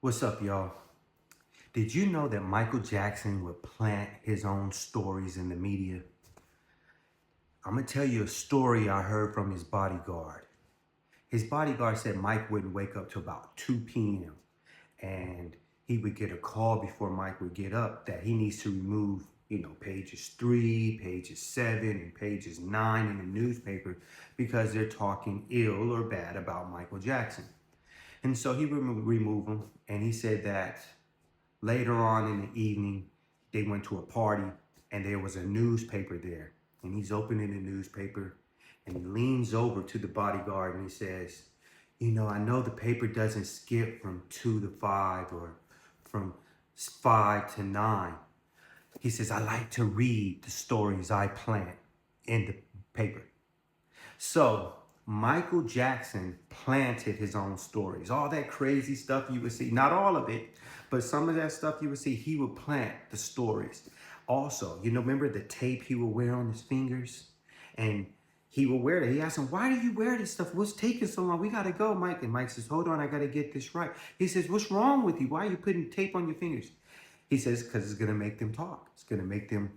What's up, y'all? Did you know that Michael Jackson would plant his own stories in the media? I'm gonna tell you a story I heard from his bodyguard. His bodyguard said Mike wouldn't wake up till about 2 p.m. and he would get a call before Mike would get up that he needs to remove, pages 3, pages 7, and pages 9 in the newspaper because they're talking ill or bad about Michael Jackson. And so he would remove them, and he said that later on in the evening, they went to a party and there was a newspaper there. And he's opening the newspaper and he leans over to the bodyguard and he says, I know the paper doesn't skip from 2 to 5 or from 5 to 9. He says, I like to read the stories I plant in the paper. So Michael Jackson planted his own stories. All that crazy stuff you would see, not all of it, but some of that stuff you would see, he would plant the stories. Also, remember the tape he would wear on his fingers? And he would wear it. He asked him, why do you wear this stuff? What's taking so long? We got to go, Mike. And Mike says, hold on, I got to get this right. He says, what's wrong with you? Why are you putting tape on your fingers? He says, because it's going to make them talk. It's going to make them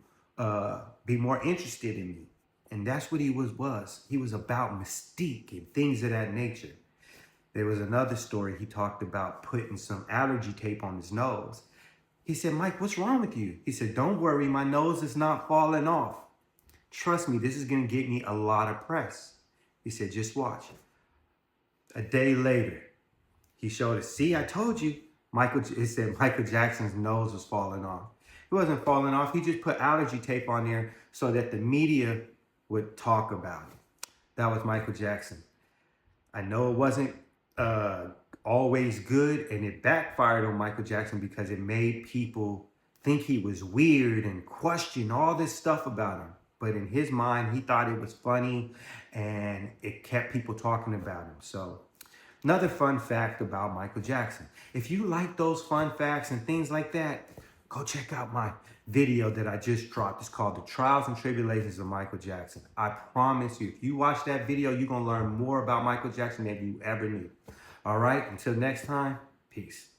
be more interested in me. And that's what he was. He was about mystique and things of that nature. There was another story he talked about putting some allergy tape on his nose. He said, Mike, what's wrong with you? He said, don't worry, my nose is not falling off. Trust me, this is going to get me a lot of press. He said, just watch. A day later, he showed us. See, I told you. It said Michael Jackson's nose was falling off. It wasn't falling off. He just put allergy tape on there so that the media would talk about it. That was Michael Jackson. I know it wasn't always good, and it backfired on Michael Jackson because it made people think he was weird and question all this stuff about him. But in his mind, he thought it was funny, and it kept people talking about him. So another fun fact about Michael Jackson. If you like those fun facts and things like that, go check out my video that I just dropped. It's called The Trials and Tribulations of Michael Jackson. I promise you, if you watch that video, you're going to learn more about Michael Jackson than you ever knew. All right, until next time, peace.